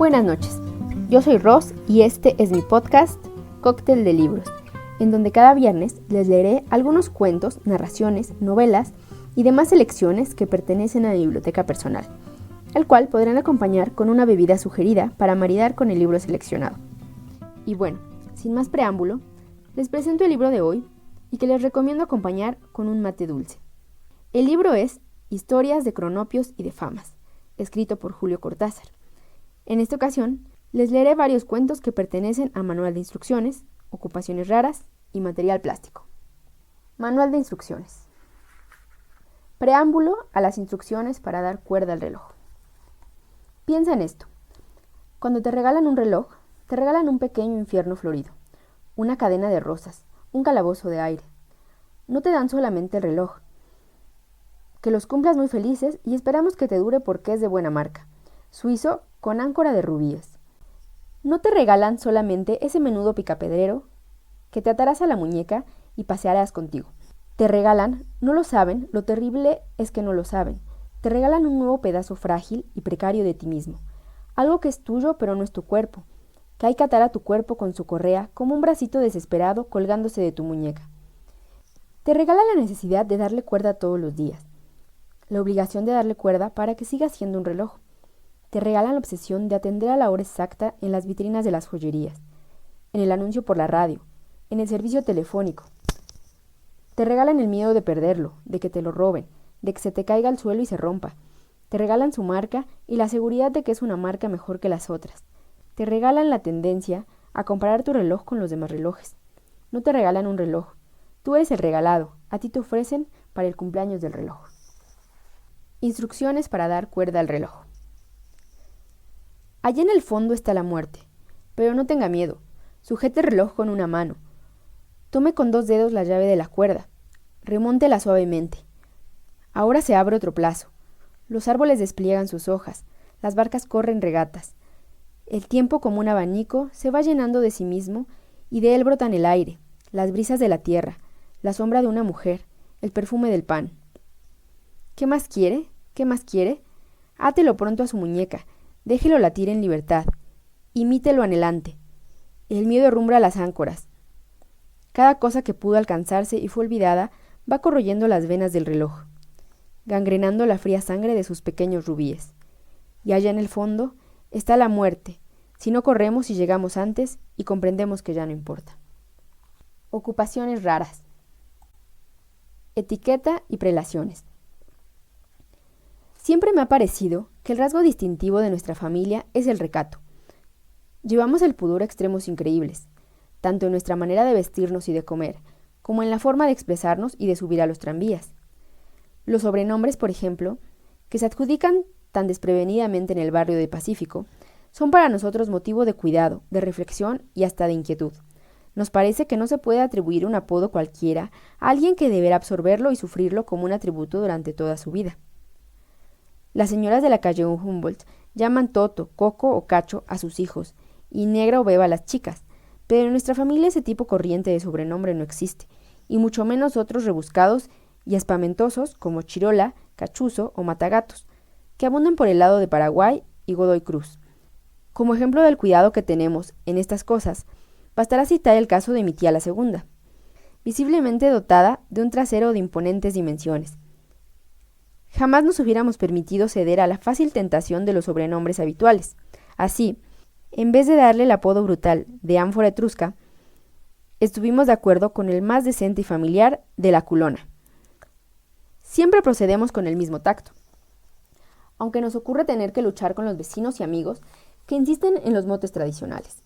Buenas noches, yo soy Ros y este es mi podcast Cóctel de Libros, en donde cada viernes les leeré algunos cuentos, narraciones, novelas y demás selecciones que pertenecen a mi biblioteca personal, el cual podrán acompañar con una bebida sugerida para maridar con el libro seleccionado. Y bueno, sin más preámbulo, les presento el libro de hoy y que les recomiendo acompañar con un mate dulce. El libro es Historias de Cronopios y de Famas, escrito por Julio Cortázar. En esta ocasión, les leeré varios cuentos que pertenecen a Manual de Instrucciones, Ocupaciones Raras y Material Plástico. Manual de Instrucciones. Preámbulo a las instrucciones para dar cuerda al reloj. Piensa en esto. Cuando te regalan un reloj, te regalan un pequeño infierno florido, una cadena de rosas, un calabozo de aire. No te dan solamente el reloj, que los cumplas muy felices y esperamos que te dure porque es de buena marca, suizo con áncora de rubíes. No te regalan solamente ese menudo picapedrero que te atarás a la muñeca y pasearás contigo. Te regalan, no lo saben, lo terrible es que no lo saben, te regalan un nuevo pedazo frágil y precario de ti mismo, algo que es tuyo pero no es tu cuerpo, que hay que atar a tu cuerpo con su correa como un bracito desesperado colgándose de tu muñeca. Te regalan la necesidad de darle cuerda todos los días, la obligación de darle cuerda para que siga siendo un reloj. Te regalan la obsesión de atender a la hora exacta en las vitrinas de las joyerías, en el anuncio por la radio, en el servicio telefónico. Te regalan el miedo de perderlo, de que te lo roben, de que se te caiga al suelo y se rompa. Te regalan su marca y la seguridad de que es una marca mejor que las otras. Te regalan la tendencia a comparar tu reloj con los demás relojes. No te regalan un reloj. Tú eres el regalado. A ti te ofrecen para el cumpleaños del reloj. Instrucciones para dar cuerda al reloj. Allá en el fondo está la muerte, pero no tenga miedo. Sujete el reloj con una mano. Tome con 2 dedos la llave de la cuerda. Remóntela suavemente. Ahora se abre otro plazo. Los árboles despliegan sus hojas. Las barcas corren regatas. El tiempo, como un abanico, se va llenando de sí mismo y de él brotan el aire, las brisas de la tierra, la sombra de una mujer, el perfume del pan. ¿Qué más quiere? ¿Qué más quiere? Átelo pronto a su muñeca. Déjelo latir en libertad. Imítelo anhelante. El miedo herrumbra las áncoras. Cada cosa que pudo alcanzarse y fue olvidada va corroyendo las venas del reloj, gangrenando la fría sangre de sus pequeños rubíes. Y allá en el fondo está la muerte, si no corremos y llegamos antes y comprendemos que ya no importa. Ocupaciones raras. Etiqueta y prelaciones. Siempre me ha parecido que el rasgo distintivo de nuestra familia es el recato. Llevamos el pudor a extremos increíbles, tanto en nuestra manera de vestirnos y de comer, como en la forma de expresarnos y de subir a los tranvías. Los sobrenombres, por ejemplo, que se adjudican tan desprevenidamente en el barrio de Pacífico, son para nosotros motivo de cuidado, de reflexión y hasta de inquietud. Nos parece que no se puede atribuir un apodo cualquiera a alguien que deberá absorberlo y sufrirlo como un atributo durante toda su vida. Las señoras de la calle Humboldt llaman Toto, Coco o Cacho a sus hijos y Negra o Beba a las chicas, pero en nuestra familia ese tipo corriente de sobrenombre no existe, y mucho menos otros rebuscados y espamentosos como Chirola, Cachuzo o Matagatos, que abundan por el lado de Paraguay y Godoy Cruz. Como ejemplo del cuidado que tenemos en estas cosas, bastará citar el caso de mi tía la segunda, visiblemente dotada de un trasero de imponentes dimensiones. Jamás nos hubiéramos permitido ceder a la fácil tentación de los sobrenombres habituales. Así, en vez de darle el apodo brutal de ánfora etrusca, estuvimos de acuerdo con el más decente y familiar de la culona. Siempre procedemos con el mismo tacto, aunque nos ocurre tener que luchar con los vecinos y amigos que insisten en los motes tradicionales.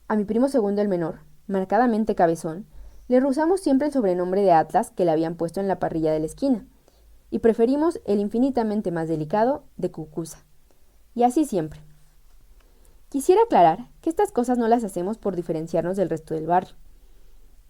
A mi primo segundo el menor, marcadamente cabezón, le rehusamos siempre el sobrenombre de Atlas que le habían puesto en la parrilla de la esquina, y preferimos el infinitamente más delicado de Cucuza. Y así siempre. Quisiera aclarar que estas cosas no las hacemos por diferenciarnos del resto del barrio.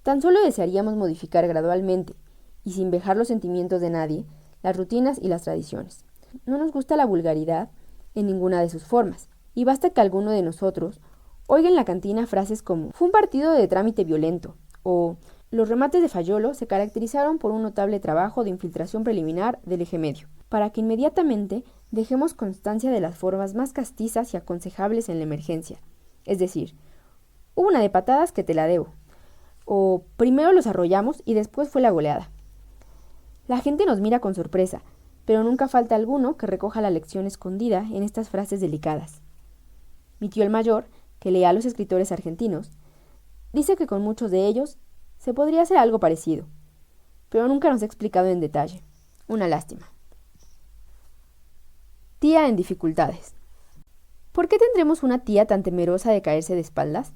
Tan solo desearíamos modificar gradualmente, y sin vejar los sentimientos de nadie, las rutinas y las tradiciones. No nos gusta la vulgaridad en ninguna de sus formas, y basta que alguno de nosotros oiga en la cantina frases como «fue un partido de trámite violento» o Los remates de Fayolo se caracterizaron por un notable trabajo de infiltración preliminar del eje medio, para que inmediatamente dejemos constancia de las formas más castizas y aconsejables en la emergencia. Es decir, hubo una de patadas que te la debo, o primero los arrollamos y después fue la goleada. La gente nos mira con sorpresa, pero nunca falta alguno que recoja la lección escondida en estas frases delicadas. Mi tío el mayor, que leía a los escritores argentinos, dice que con muchos de ellos se podría hacer algo parecido, pero nunca nos ha explicado en detalle. Una lástima. Tía en dificultades. ¿Por qué tendremos una tía tan temerosa de caerse de espaldas?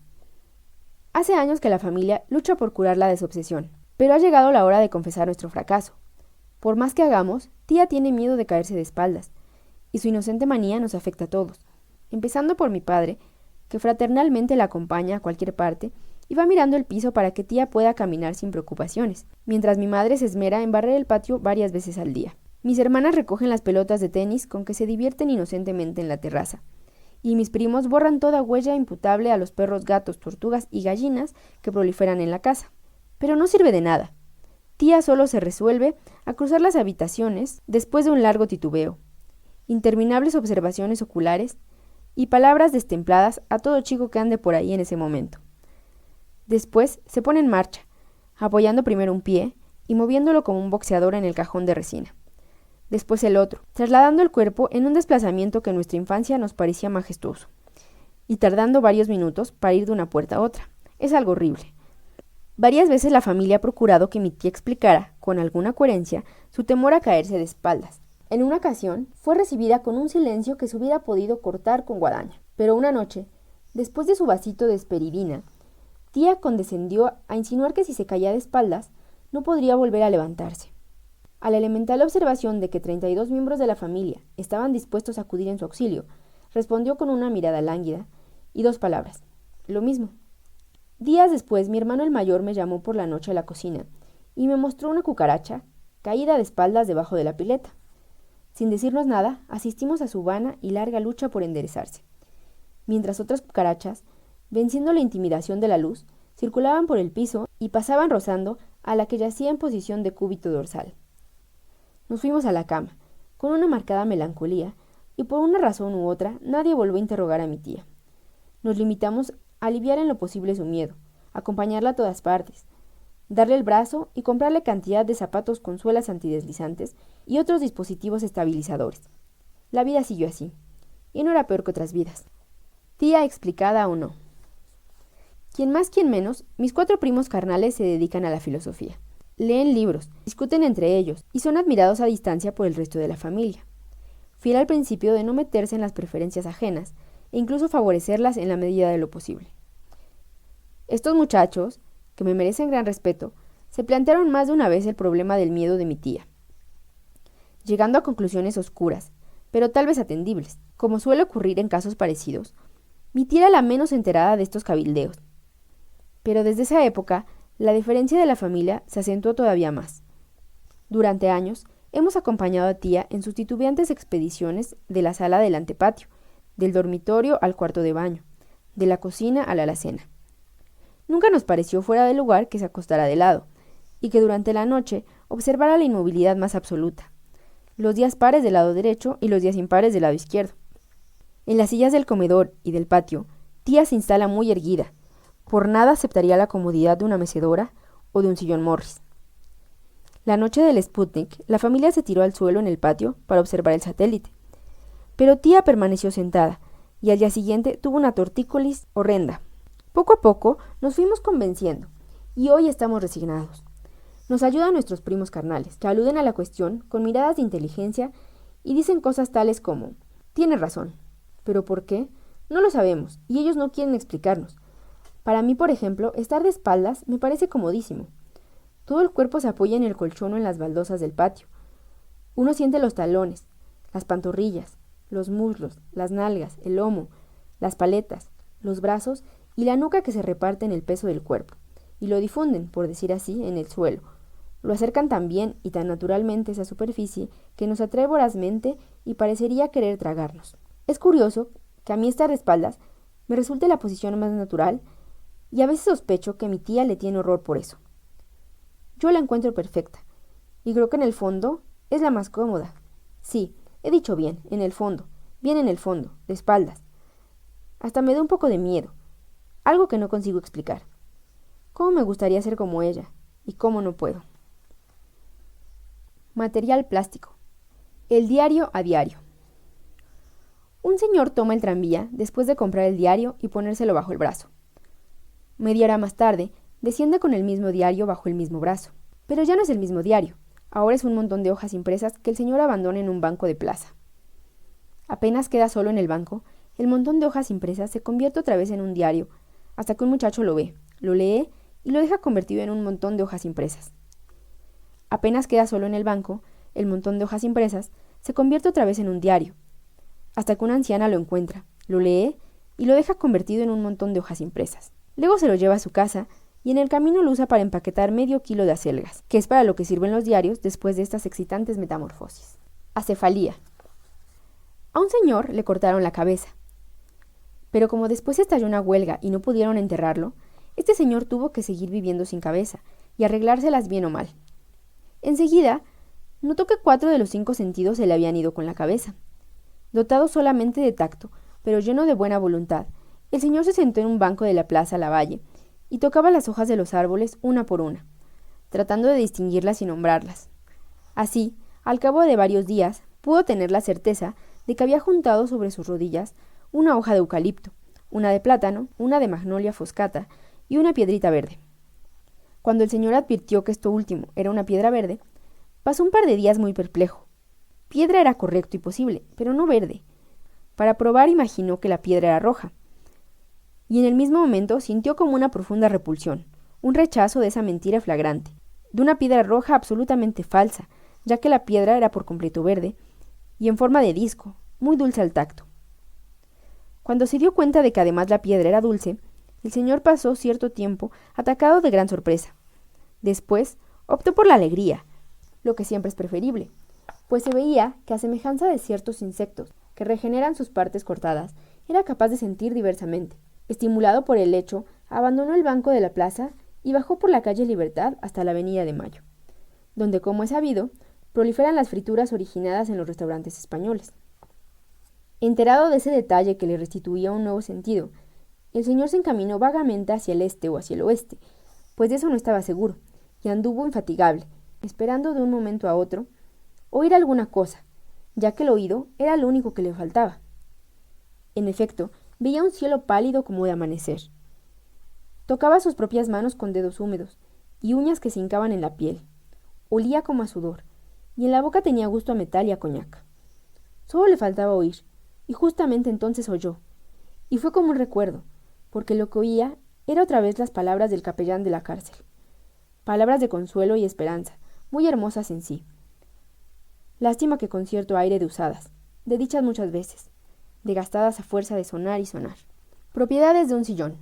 Hace años que la familia lucha por curarla de su obsesión, pero ha llegado la hora de confesar nuestro fracaso. Por más que hagamos, tía tiene miedo de caerse de espaldas, y su inocente manía nos afecta a todos, empezando por mi padre, que fraternalmente la acompaña a cualquier parte y va mirando el piso para que tía pueda caminar sin preocupaciones, mientras mi madre se esmera en barrer el patio varias veces al día. Mis hermanas recogen las pelotas de tenis con que se divierten inocentemente en la terraza, y mis primos borran toda huella imputable a los perros, gatos, tortugas y gallinas que proliferan en la casa. Pero no sirve de nada. Tía solo se resuelve a cruzar las habitaciones después de un largo titubeo, interminables observaciones oculares y palabras destempladas a todo chico que ande por ahí en ese momento. Después se pone en marcha, apoyando primero un pie y moviéndolo como un boxeador en el cajón de resina. Después el otro, trasladando el cuerpo en un desplazamiento que en nuestra infancia nos parecía majestuoso, y tardando varios minutos para ir de una puerta a otra. Es algo horrible. Varias veces la familia ha procurado que mi tía explicara, con alguna coherencia, su temor a caerse de espaldas. En una ocasión, fue recibida con un silencio que se hubiera podido cortar con guadaña. Pero una noche, después de su vasito de esperidina, tía condescendió a insinuar que si se caía de espaldas, no podría volver a levantarse. A la elemental observación de que 32 miembros de la familia estaban dispuestos a acudir en su auxilio, respondió con una mirada lánguida y 2 palabras: lo mismo. Días después, mi hermano el mayor me llamó por la noche a la cocina y me mostró una cucaracha caída de espaldas debajo de la pileta. Sin decirnos nada, asistimos a su vana y larga lucha por enderezarse, mientras otras cucarachas, venciendo la intimidación de la luz, circulaban por el piso y pasaban rozando a la que yacía en posición de cúbito dorsal. Nos fuimos a la cama, con una marcada melancolía, y por una razón u otra nadie volvió a interrogar a mi tía. Nos limitamos a aliviar en lo posible su miedo, acompañarla a todas partes, darle el brazo y comprarle cantidad de zapatos con suelas antideslizantes y otros dispositivos estabilizadores. La vida siguió así, y no era peor que otras vidas. Tía explicada o no. Quien más, quien menos, mis 4 primos carnales se dedican a la filosofía. Leen libros, discuten entre ellos y son admirados a distancia por el resto de la familia. Fiel al principio de no meterse en las preferencias ajenas e incluso favorecerlas en la medida de lo posible. Estos muchachos, que me merecen gran respeto, se plantearon más de una vez el problema del miedo de mi tía, llegando a conclusiones oscuras, pero tal vez atendibles. Como suele ocurrir en casos parecidos, mi tía era la menos enterada de estos cabildeos. Pero desde esa época, la diferencia de la familia se acentuó todavía más. Durante años, hemos acompañado a tía en sus titubeantes expediciones de la sala del antepatio, del dormitorio al cuarto de baño, de la cocina a la alacena. Nunca nos pareció fuera de lugar que se acostara de lado, y que durante la noche observara la inmovilidad más absoluta, los días pares del lado derecho y los días impares del lado izquierdo. En las sillas del comedor y del patio, tía se instala muy erguida. Por nada aceptaría la comodidad de una mecedora o de un sillón Morris. La noche del Sputnik, la familia se tiró al suelo en el patio para observar el satélite. Pero tía permaneció sentada, y al día siguiente tuvo una tortícolis horrenda. Poco a poco nos fuimos convenciendo, y hoy estamos resignados. Nos ayudan nuestros primos carnales, que aluden a la cuestión con miradas de inteligencia y dicen cosas tales como: «Tienes razón, pero ¿por qué? No lo sabemos, y ellos no quieren explicarnos. Para mí, por ejemplo, estar de espaldas me parece comodísimo. Todo el cuerpo se apoya en el colchón o en las baldosas del patio. Uno siente los talones, las pantorrillas, los muslos, las nalgas, el lomo, las paletas, los brazos y la nuca que se reparten el peso del cuerpo, y lo difunden, por decir así, en el suelo. Lo acercan tan bien y tan naturalmente a esa superficie que nos atrae vorazmente y parecería querer tragarnos. Es curioso que a mí estar de espaldas me resulte la posición más natural, y a veces sospecho que mi tía le tiene horror por eso. Yo la encuentro perfecta, y creo que en el fondo es la más cómoda. Sí, he dicho bien, en el fondo, bien en el fondo, de espaldas. Hasta me da un poco de miedo, algo que no consigo explicar. ¿Cómo me gustaría ser como ella? ¿Y cómo no puedo? Material plástico. El diario a diario. Un señor toma el tranvía después de comprar el diario y ponérselo bajo el brazo. Media hora más tarde, desciende con el mismo diario bajo el mismo brazo. Pero ya no es el mismo diario. Ahora es un montón de hojas impresas que el señor abandona en un banco de plaza. Apenas queda solo en el banco, el montón de hojas impresas se convierte otra vez en un diario, hasta que un muchacho lo ve, lo lee y lo deja convertido en un montón de hojas impresas. Apenas queda solo en el banco, el montón de hojas impresas se convierte otra vez en un diario, hasta que una anciana lo encuentra, lo lee y lo deja convertido en un montón de hojas impresas. Luego se lo lleva a su casa y en el camino lo usa para empaquetar medio kilo de acelgas, que es para lo que sirven los diarios después de estas excitantes metamorfosis. Acefalía. A un señor le cortaron la cabeza, pero como después estalló una huelga y no pudieron enterrarlo, este señor tuvo que seguir viviendo sin cabeza y arreglárselas bien o mal. Enseguida, notó que 4 de los 5 sentidos se le habían ido con la cabeza. Dotado solamente de tacto, pero lleno de buena voluntad, el señor se sentó en un banco de la plaza Lavalle y tocaba las hojas de los árboles una por una, tratando de distinguirlas y nombrarlas. Así, al cabo de varios días, pudo tener la certeza de que había juntado sobre sus rodillas una hoja de eucalipto, una de plátano, una de magnolia foscata y una piedrita verde. Cuando el señor advirtió que esto último era una piedra verde, pasó un par de días muy perplejo. Piedra era correcto y posible, pero no verde. Para probar imaginó que la piedra era roja. Y en el mismo momento sintió como una profunda repulsión, un rechazo de esa mentira flagrante, de una piedra roja absolutamente falsa, ya que la piedra era por completo verde, y en forma de disco, muy dulce al tacto. Cuando se dio cuenta de que además la piedra era dulce, el señor pasó cierto tiempo atacado de gran sorpresa. Después, optó por la alegría, lo que siempre es preferible, pues se veía que a semejanza de ciertos insectos que regeneran sus partes cortadas, era capaz de sentir diversamente. Estimulado por el hecho, abandonó el banco de la plaza y bajó por la calle Libertad hasta la Avenida de Mayo, donde, como es sabido, proliferan las frituras originadas en los restaurantes españoles. Enterado de ese detalle que le restituía un nuevo sentido, el señor se encaminó vagamente hacia el este o hacia el oeste, pues de eso no estaba seguro, y anduvo infatigable, esperando de un momento a otro oír alguna cosa, ya que el oído era lo único que le faltaba. En efecto, veía un cielo pálido como de amanecer. Tocaba sus propias manos con dedos húmedos y uñas que se hincaban en la piel. Olía como a sudor, y en la boca tenía gusto a metal y a coñac. Solo le faltaba oír, y justamente entonces oyó, y fue como un recuerdo, porque lo que oía era otra vez las palabras del capellán de la cárcel. Palabras de consuelo y esperanza, muy hermosas en sí. Lástima que con cierto aire de usadas, de dichas muchas veces, de gastadas a fuerza de sonar y sonar. Propiedades de un sillón.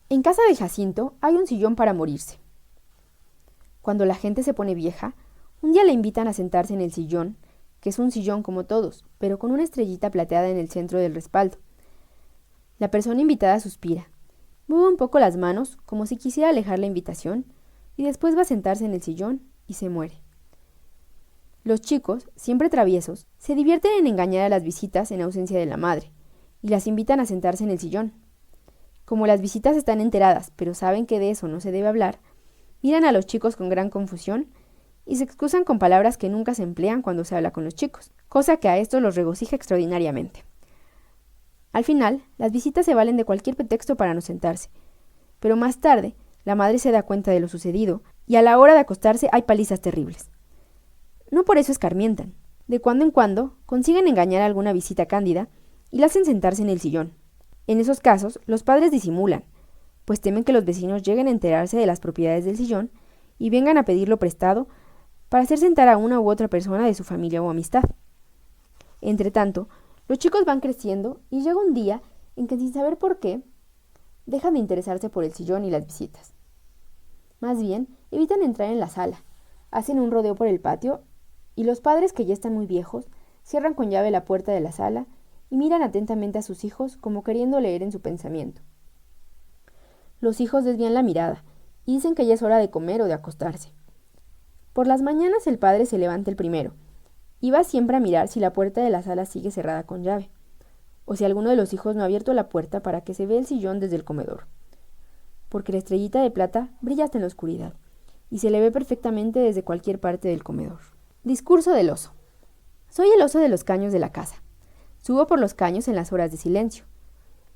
En casa de Jacinto hay un sillón para morirse. Cuando la gente se pone vieja, un día le invitan a sentarse en el sillón, que es un sillón como todos, pero con una estrellita plateada en el centro del respaldo. La persona invitada suspira, mueve un poco las manos como si quisiera alejar la invitación, y después va a sentarse en el sillón y se muere. Los chicos, siempre traviesos, se divierten en engañar a las visitas en ausencia de la madre, y las invitan a sentarse en el sillón. Como las visitas están enteradas, pero saben que de eso no se debe hablar, miran a los chicos con gran confusión y se excusan con palabras que nunca se emplean cuando se habla con los chicos, cosa que a estos los regocija extraordinariamente. Al final, las visitas se valen de cualquier pretexto para no sentarse, pero más tarde, la madre se da cuenta de lo sucedido y a la hora de acostarse hay palizas terribles. No por eso escarmientan. De cuando en cuando consiguen engañar a alguna visita cándida y la hacen sentarse en el sillón. En esos casos, los padres disimulan, pues temen que los vecinos lleguen a enterarse de las propiedades del sillón y vengan a pedirlo prestado para hacer sentar a una u otra persona de su familia o amistad. Entretanto, los chicos van creciendo y llega un día en que, sin saber por qué, dejan de interesarse por el sillón y las visitas. Más bien, evitan entrar en la sala, hacen un rodeo por el patio y los padres, que ya están muy viejos, cierran con llave la puerta de la sala y miran atentamente a sus hijos como queriendo leer en su pensamiento. Los hijos desvían la mirada y dicen que ya es hora de comer o de acostarse. Por las mañanas el padre se levanta el primero y va siempre a mirar si la puerta de la sala sigue cerrada con llave, o si alguno de los hijos no ha abierto la puerta para que se vea el sillón desde el comedor, porque la estrellita de plata brilla hasta en la oscuridad y se le ve perfectamente desde cualquier parte del comedor. Discurso del oso. Soy el oso de los caños de la casa. Subo por los caños en las horas de silencio.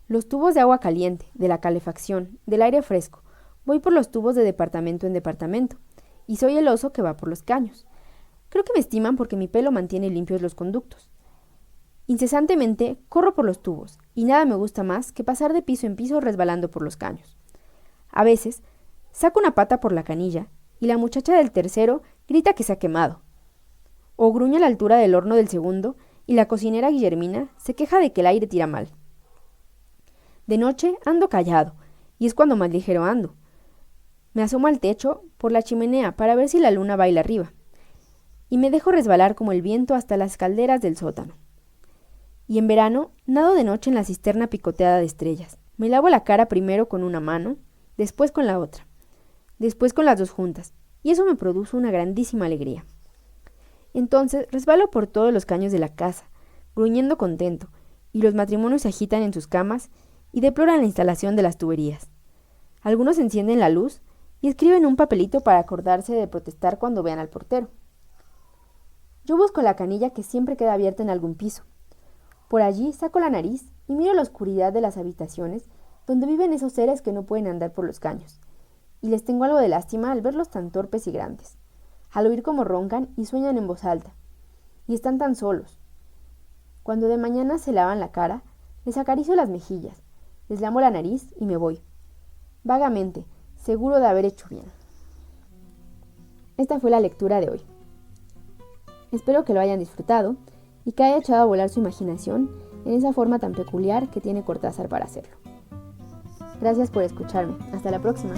Los tubos de agua caliente, de la calefacción, del aire fresco. Voy por los tubos de departamento en departamento. Y soy el oso que va por los caños. Creo que me estiman porque mi pelo mantiene limpios los conductos. Incesantemente corro por los tubos, y nada me gusta más que pasar de piso en piso resbalando por los caños. A veces, saco una pata por la canilla, y la muchacha del tercero grita que se ha quemado. O gruñe a la altura del horno del segundo, y la cocinera Guillermina se queja de que el aire tira mal. De noche ando callado, y es cuando más ligero ando. Me asomo al techo por la chimenea para ver si la luna baila arriba, y me dejo resbalar como el viento hasta las calderas del sótano. Y en verano nado de noche en la cisterna picoteada de estrellas. Me lavo la cara primero con una mano, después con la otra, después con las dos juntas, y eso me produce una grandísima alegría. Entonces resbalo por todos los caños de la casa, gruñendo contento, y los matrimonios se agitan en sus camas y deploran la instalación de las tuberías. Algunos encienden la luz y escriben un papelito para acordarse de protestar cuando vean al portero. Yo busco la canilla que siempre queda abierta en algún piso. Por allí saco la nariz y miro la oscuridad de las habitaciones donde viven esos seres que no pueden andar por los caños, y les tengo algo de lástima al verlos tan torpes y grandes, al oír cómo roncan y sueñan en voz alta, y están tan solos. Cuando de mañana se lavan la cara, les acaricio las mejillas, les lamo la nariz y me voy, vagamente, seguro de haber hecho bien. Esta fue la lectura de hoy. Espero que lo hayan disfrutado y que haya echado a volar su imaginación en esa forma tan peculiar que tiene Cortázar para hacerlo. Gracias por escucharme. Hasta la próxima.